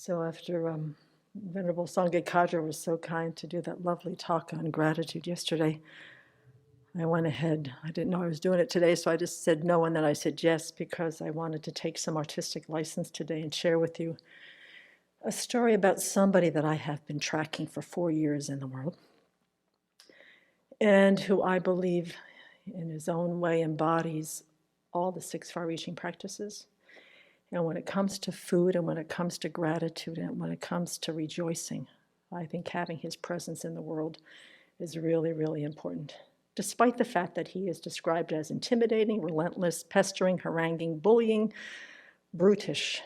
So after Venerable Sangye Kadra was so kind to do that lovely talk on gratitude yesterday, I went ahead. I didn't know I was doing it today, so I just said no, and then I said yes, because I wanted to take some artistic license today and share with you a story about somebody that I have been tracking for 4 years in the world, and who I believe in his own way embodies all the 6 far-reaching practices. And when it comes to food, and when it comes to gratitude, and when it comes to rejoicing, I think having his presence in the world is really, really important. Despite the fact that he is described as intimidating, relentless, pestering, haranguing, bullying, brutish.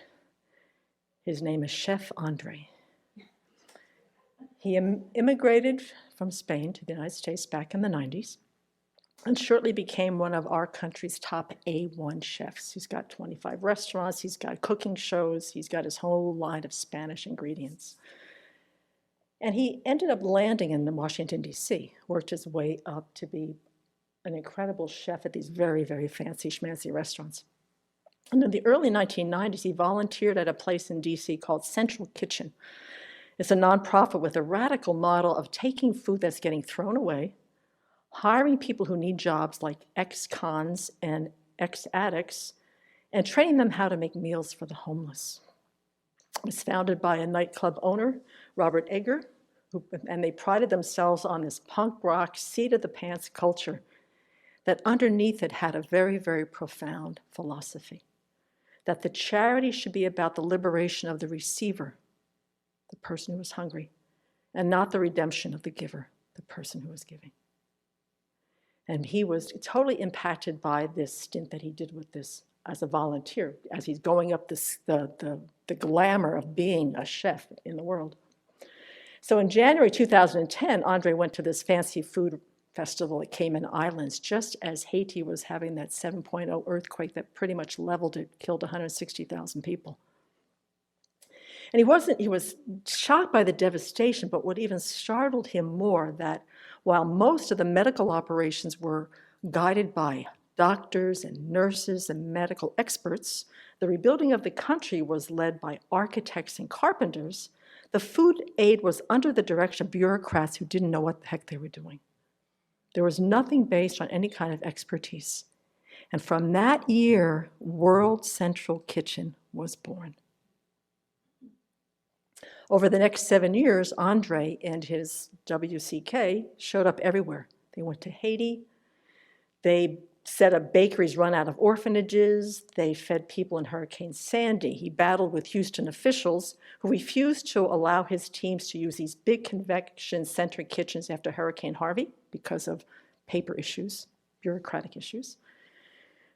His name is Chef Andre. He immigrated from Spain to the United States back in the 90s and shortly became one of our country's top A1 chefs. He's got 25 restaurants, he's got cooking shows, he's got his whole line of Spanish ingredients. And he ended up landing in Washington, D.C., worked his way up to be an incredible chef at these very, very fancy schmancy restaurants. And in the early 1990s, he volunteered at a place in D.C. called Central Kitchen. It's a nonprofit with a radical model of taking food that's getting thrown away, hiring people who need jobs like ex-cons and ex-addicts, and training them how to make meals for the homeless. It was founded by a nightclub owner, Robert Egger, and they prided themselves on this punk rock, seat-of-the-pants culture that underneath it had a very, very profound philosophy, that the charity should be about the liberation of the receiver, the person who was hungry, and not the redemption of the giver, the person who was giving. And he was totally impacted by this stint that he did with this as a volunteer, as he's going up the glamour of being a chef in the world. So in January 2010, Andre went to this fancy food festival at Cayman Islands, just as Haiti was having that 7.0 earthquake that pretty much leveled it, killed 160,000 people. And he was shocked by the devastation, but what even startled him more, that while most of the medical operations were guided by doctors and nurses and medical experts, the rebuilding of the country was led by architects and carpenters. The food aid was under the direction of bureaucrats who didn't know what the heck they were doing. There was nothing based on any kind of expertise. And from that year, World Central Kitchen was born. Over the next 7 years, Andre and his WCK showed up everywhere. They went to Haiti. They set up bakeries run out of orphanages. They fed people in Hurricane Sandy. He battled with Houston officials who refused to allow his teams to use these big convection-centric kitchens after Hurricane Harvey because of paper issues, bureaucratic issues.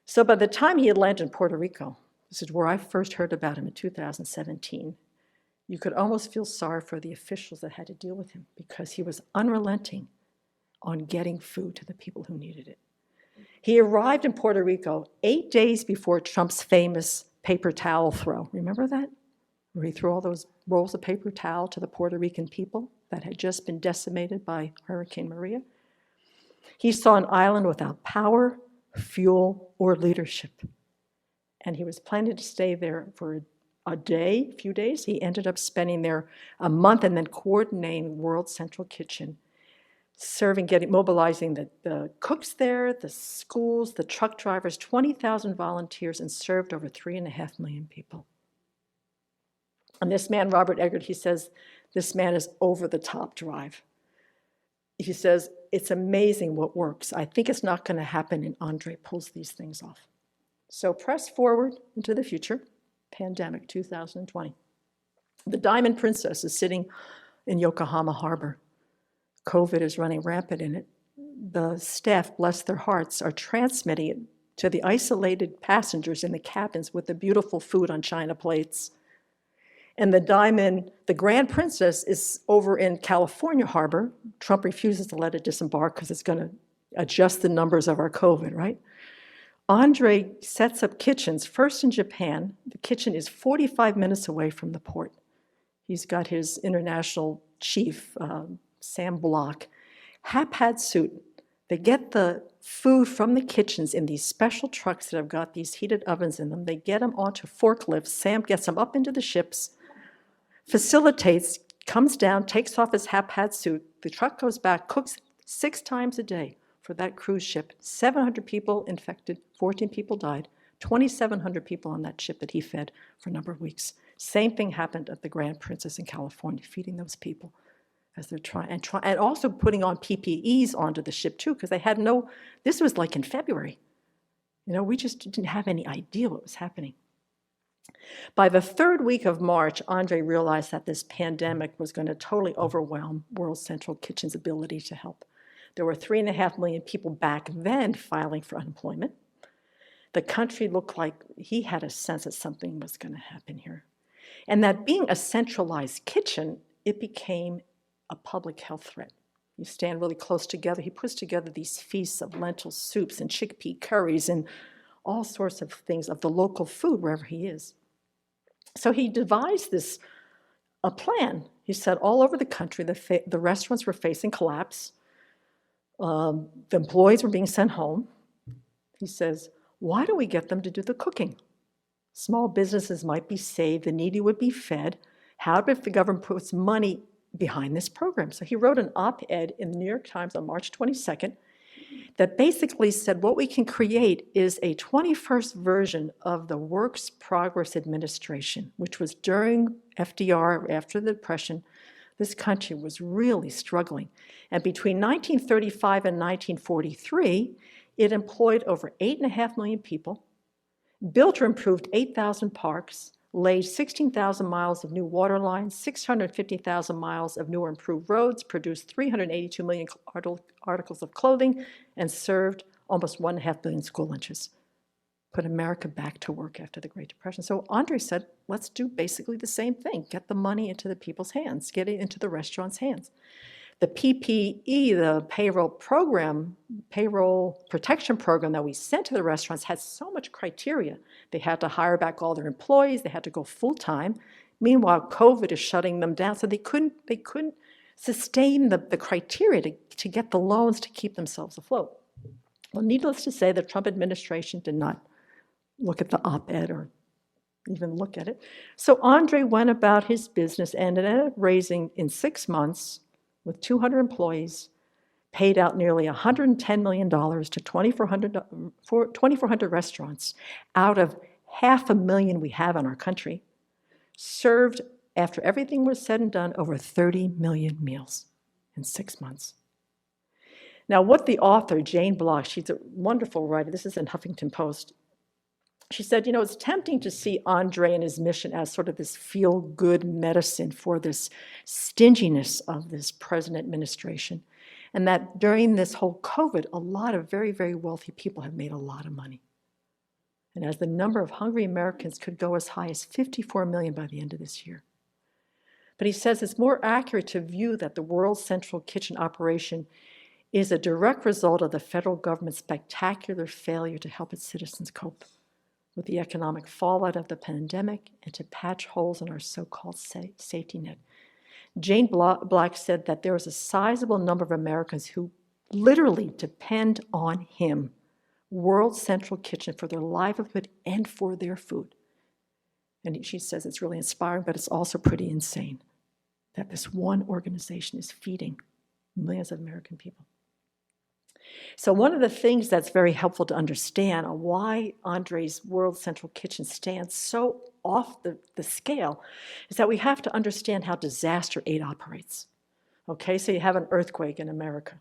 So by the time he had landed in Puerto Rico, this is where I first heard about him in 2017, you could almost feel sorry for the officials that had to deal with him because he was unrelenting on getting food to the people who needed it. He arrived in Puerto Rico 8 days before Trump's famous paper towel throw. Remember that? Where he threw all those rolls of paper towel to the Puerto Rican people that had just been decimated by Hurricane Maria. He saw an island without power, fuel, or leadership. And he was planning to stay there for a few days. He ended up spending there a month and then coordinating World Central Kitchen, mobilizing the cooks there, the schools, the truck drivers, 20,000 volunteers, and served over 3.5 million people. And this man, Robert Eggert, he says, this man is over the top drive. He says, it's amazing what works. I think it's not going to happen, and Andre pulls these things off. So press forward into the future, pandemic 2020. The Diamond Princess is sitting in Yokohama Harbor. COVID is running rampant in it. The staff, bless their hearts, are transmitting it to the isolated passengers in the cabins with the beautiful food on china plates. And the Grand Princess is over in California Harbor. Trump refuses to let it disembark because it's going to adjust the numbers of our COVID, right? Andre sets up kitchens, first in Japan. The kitchen is 45 minutes away from the port. He's got his international chief, Sam Block, hat suit. They get the food from the kitchens in these special trucks that have got these heated ovens in them. They get them onto forklifts. Sam gets them up into the ships. facilitates, comes down, takes off his hat suit. The truck goes back, cooks 6 times a day for that cruise ship. 700 people infected, 14 people died, 2,700 people on that ship that he fed for a number of weeks. Same thing happened at the Grand Princess in California, feeding those people as they're trying, and also putting on PPEs onto the ship too, because they had no, this was like in February. You know, we just didn't have any idea what was happening. By the 3rd week of March, Andre realized that this pandemic was going to totally overwhelm World Central Kitchen's ability to help. There were 3.5 million people back then filing for unemployment. The country looked like he had a sense that something was going to happen here. And that being a centralized kitchen, it became a public health threat. You stand really close together. He puts together these feasts of lentil soups and chickpea curries and all sorts of things of the local food wherever he is. So he devised a plan. He said all over the country, the restaurants were facing collapse. The employees were being sent home. He says, why don't we get them to do the cooking? Small businesses might be saved, the needy would be fed. How if the government puts money behind this program? So he wrote an op-ed in the New York Times on March 22nd that basically said what we can create is a 21st version of the Works Progress Administration, which was during FDR, after the Depression. This country was really struggling. And between 1935 and 1943, it employed over 8.5 million people, built or improved 8,000 parks, laid 16,000 miles of new water lines, 650,000 miles of new or improved roads, produced 382 million articles of clothing, and served almost 1.5 billion school lunches. Put America back to work after the Great Depression. So Andre said, let's do basically the same thing. Get the money into the people's hands, get it into the restaurants' hands. The PPE, the payroll protection program that we sent to the restaurants had so much criteria. They had to hire back all their employees, they had to go full-time. Meanwhile, COVID is shutting them down, so they couldn't sustain the criteria to get the loans to keep themselves afloat. Well, needless to say, the Trump administration did not look at the op-ed or even look at it. So Andre went about his business and ended up raising, in 6 months, with 200 employees, paid out nearly $110 million to 2,400 restaurants out of 500,000 we have in our country, served, after everything was said and done, over 30 million meals in 6 months. Now, what the author, Jane Block, she's a wonderful writer, this is in Huffington Post, she said, you know, it's tempting to see Andre and his mission as sort of this feel-good medicine for this stinginess of this present administration, and that during this whole COVID, a lot of very, very wealthy people have made a lot of money. And as the number of hungry Americans could go as high as 54 million by the end of this year. But he says it's more accurate to view that the World Central Kitchen operation is a direct result of the federal government's spectacular failure to help its citizens cope with the economic fallout of the pandemic and to patch holes in our so-called safety net. Jane Black said that there is a sizable number of Americans who literally depend on him, World Central Kitchen, for their livelihood and for their food. And she says it's really inspiring, but it's also pretty insane that this one organization is feeding millions of American people. So one of the things that's very helpful to understand on why Andre's World Central Kitchen stands so off the scale is that we have to understand how disaster aid operates. Okay, so you have an earthquake in America.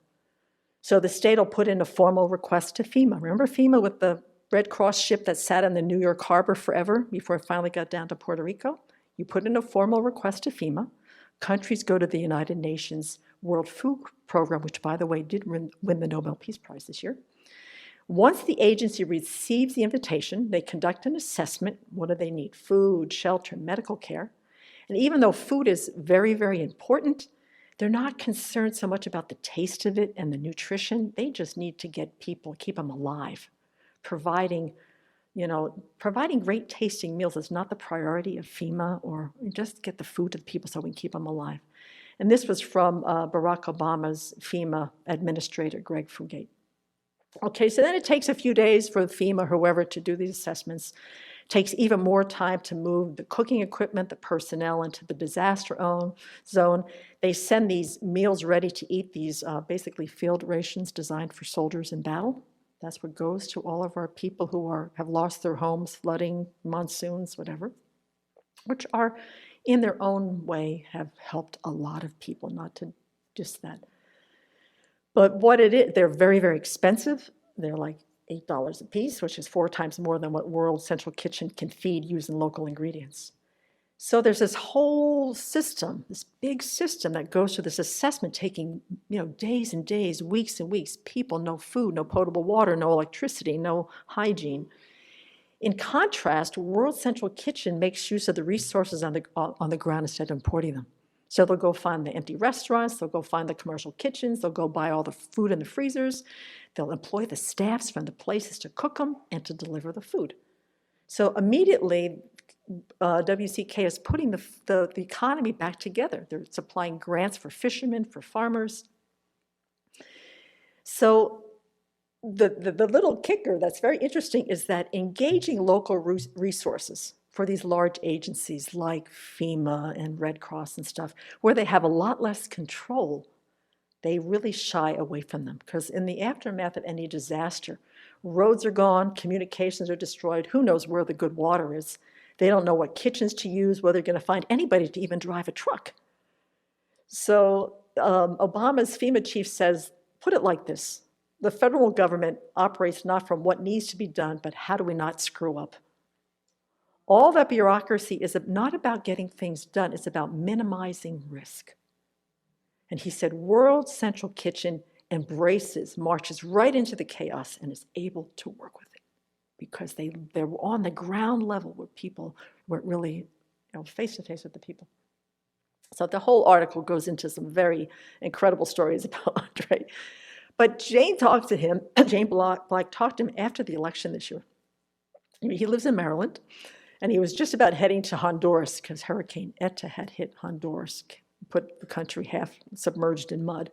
So the state will put in a formal request to FEMA. Remember FEMA with the Red Cross ship that sat in the New York harbor forever before it finally got down to Puerto Rico? You put in a formal request to FEMA. Countries go to the United Nations World Food Program, which, by the way, did win the Nobel Peace Prize this year. Once the agency receives the invitation, they conduct an assessment. What do they need? Food, shelter, medical care. And even though food is very, very important, they're not concerned so much about the taste of it and the nutrition. They just need to get people, keep them alive. Providing great tasting meals is not the priority of FEMA, or just get the food to the people so we can keep them alive. And this was from Barack Obama's FEMA administrator, Greg Fugate. Okay, so then it takes a few days for FEMA or whoever to do these assessments, Takes even more time to move the cooking equipment, the personnel into the disaster zone. They send these meals ready to eat, these basically field rations designed for soldiers in battle. That's what goes to all of our people who have lost their homes, flooding, monsoons, whatever, which are, in their own way, have helped a lot of people, not to just that. But what it is, they're very, very expensive. They're like $8 a piece, which is 4 times more than what World Central Kitchen can feed using local ingredients. So there's this whole system, this big system that goes through this assessment, taking days and days, weeks and weeks. People, no food, no potable water, no electricity, no hygiene. In contrast, World Central Kitchen makes use of the resources on the ground instead of importing them. So they'll go find the empty restaurants, they'll go find the commercial kitchens, they'll go buy all the food in the freezers, they'll employ the staffs from the places to cook them and to deliver the food. So immediately, WCK is putting the economy back together. They're supplying grants for fishermen, for farmers. So the little kicker that's very interesting is that engaging local resources for these large agencies like FEMA and Red Cross and stuff, where they have a lot less control, they really shy away from them. Because in the aftermath of any disaster, roads are gone, communications are destroyed, who knows where the good water is. They don't know what kitchens to use, whether they're going to find anybody to even drive a truck. So Obama's FEMA chief says, put it like this: the federal government operates not from what needs to be done, but how do we not screw up? All that bureaucracy is not about getting things done, it's about minimizing risk. And he said, World Central Kitchen marches right into the chaos and is able to work with it because they're on the ground level where people were really face to face with the people. So the whole article goes into some very incredible stories about Andre. But Jane talked to him, Jane Black talked to him after the election this year. He lives in Maryland, and he was just about heading to Honduras because Hurricane Eta had hit Honduras, put the country half submerged in mud.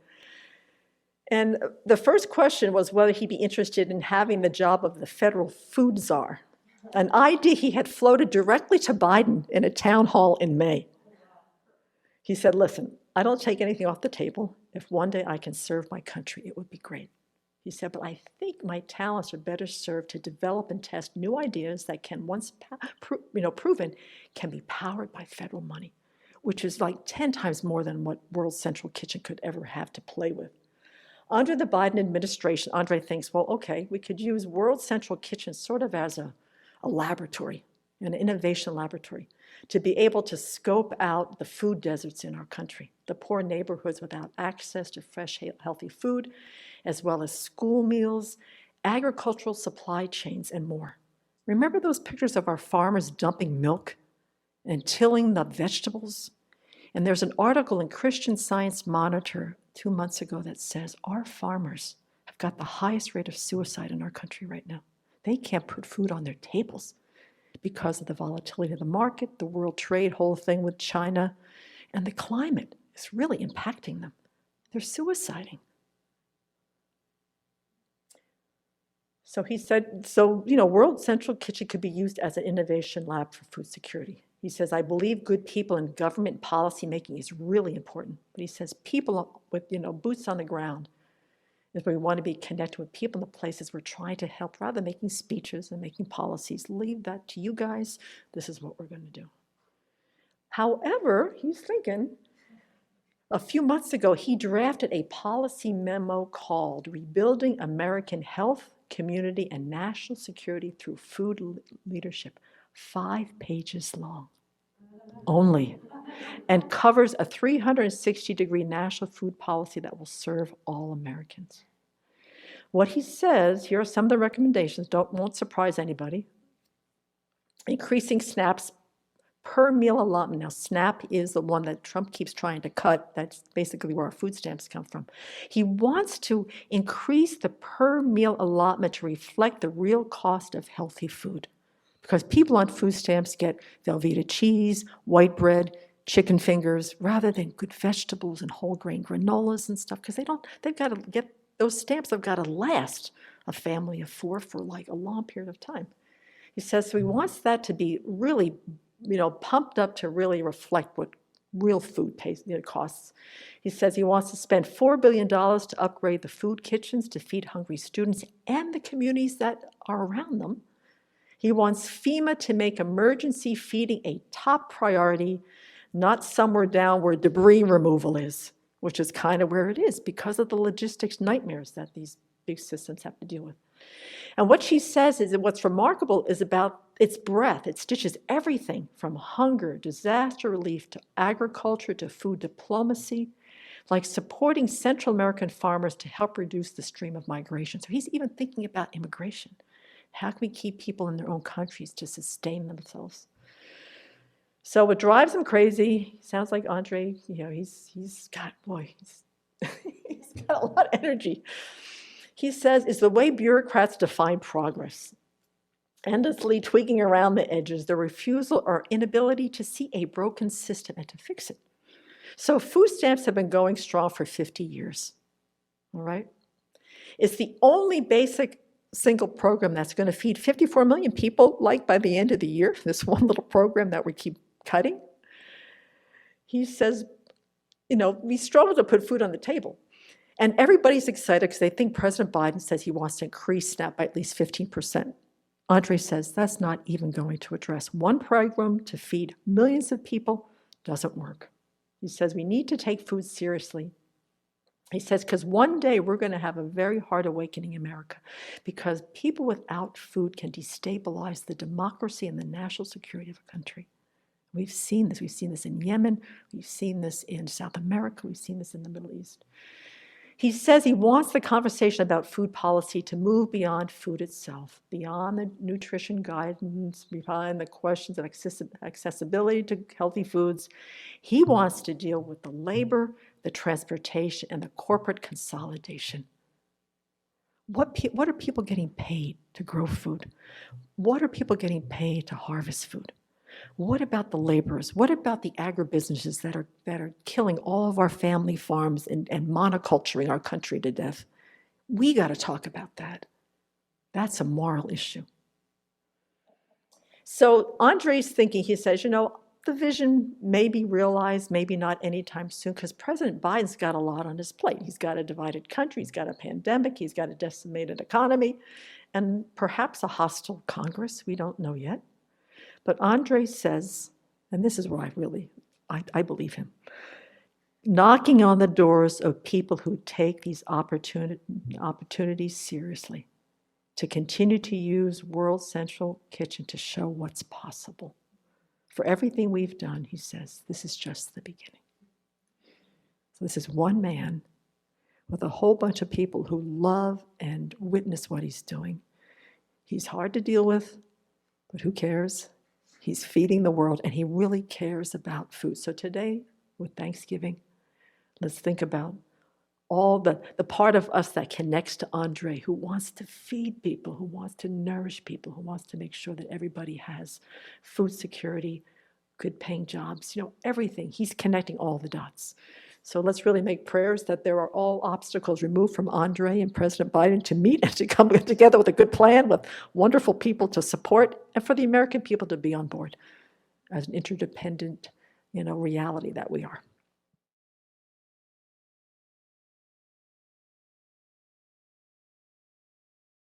And the first question was whether he'd be interested in having the job of the federal food czar, an idea he had floated directly to Biden in a town hall in May. He said, listen, I don't take anything off the table. If one day I can serve my country, it would be great. He said, but I think my talents are better served to develop and test new ideas that can, once proven, can be powered by federal money, which is like 10 times more than what World Central Kitchen could ever have to play with. Under the Biden administration, Andre thinks, well, okay, we could use World Central Kitchen sort of as a laboratory, an innovation laboratory, to be able to scope out the food deserts in our country, the poor neighborhoods without access to fresh, healthy food, as well as school meals, agricultural supply chains, and more. Remember those pictures of our farmers dumping milk and tilling the vegetables? And there's an article in Christian Science Monitor 2 months ago that says our farmers have got the highest rate of suicide in our country right now. They can't put food on their tables because of the volatility of the market, the world trade whole thing with China, and the climate is really impacting them. They're suiciding. So he said, World Central Kitchen could be used as an innovation lab for food security. He says, I believe good people in government policy making is really important. But he says people with boots on the ground is where we want to be connected with people in the places we're trying to help, rather than making speeches and making policies. Leave that to you guys. This is what we're going to do. However, he's thinking, a few months ago, he drafted a policy memo called Rebuilding American Health, Community, and National Security Through Food Leadership, 5 pages long only, and covers a 360-degree national food policy that will serve all Americans. What he says, here are some of the recommendations, won't surprise anybody. Increasing SNAP's per meal allotment. Now, SNAP is the one that Trump keeps trying to cut. That's basically where our food stamps come from. He wants to increase the per meal allotment to reflect the real cost of healthy food. Because people on food stamps get Velveeta cheese, white bread, chicken fingers, rather than good vegetables and whole grain granolas and stuff, because they've got to get, those stamps have got to last a family of 4 for like a long period of time. He says so he wants that to be really, pumped up to really reflect what real food costs. He says he wants to spend $4 billion to upgrade the food kitchens to feed hungry students and the communities that are around them. He wants FEMA to make emergency feeding a top priority, not somewhere down where debris removal is, which is kind of where it is because of the logistics nightmares that these big systems have to deal with. And what she says is that what's remarkable is about its breadth. It stitches everything from hunger, disaster relief, to agriculture, to food diplomacy, like supporting Central American farmers to help reduce the stream of migration. So he's even thinking about immigration. How can we keep people in their own countries to sustain themselves? So what drives him crazy, sounds like Andre, he's got a lot of energy. He says, is the way bureaucrats define progress. Endlessly tweaking around the edges, the refusal or inability to see a broken system and to fix it. So food stamps have been going strong for 50 years, all right? It's the only basic single program that's going to feed 54 million people, like by the end of the year, this one little program that we keep cutting. He says, we struggle to put food on the table. And everybody's excited because they think President Biden says he wants to increase SNAP by at least 15%. Andre says that's not even going to address one program to feed millions of people, doesn't work. He says we need to take food seriously. He says, because one day we're going to have a very hard awakening in America because people without food can destabilize the democracy and the national security of a country. We've seen this. We've seen this in Yemen. We've seen this in South America. We've seen this in the Middle East. He says he wants the conversation about food policy to move beyond food itself, beyond the nutrition guidance, beyond the questions of accessibility to healthy foods. He wants to deal with the labor, the transportation, and the corporate consolidation. What are people getting paid to grow food? What are people getting paid to harvest food? What about the laborers? What about the agribusinesses that are killing all of our family farms and monoculturing our country to death? We got to talk about that. That's a moral issue. So Andre's thinking, he says, the vision may be realized, maybe not anytime soon, because President Biden's got a lot on his plate. He's got a divided country, he's got a pandemic, he's got a decimated economy, and perhaps a hostile Congress. We don't know yet. But Andre says, and this is where I believe him, knocking on the doors of people who take these opportunities seriously, to continue to use World Central Kitchen to show what's possible. For everything we've done, he says, this is just the beginning. So this is one man with a whole bunch of people who love and witness what he's doing. He's hard to deal with, but who cares? He's feeding the world, and he really cares about food. So today, with Thanksgiving, let's think about all the part of us that connects to Andre, who wants to feed people, who wants to nourish people, who wants to make sure that everybody has food security, good paying jobs, everything. He's connecting all the dots. So let's really make prayers that there are all obstacles removed from Andre and President Biden to meet and to come together with a good plan, with wonderful people to support, and for the American people to be on board as an interdependent, reality that we are.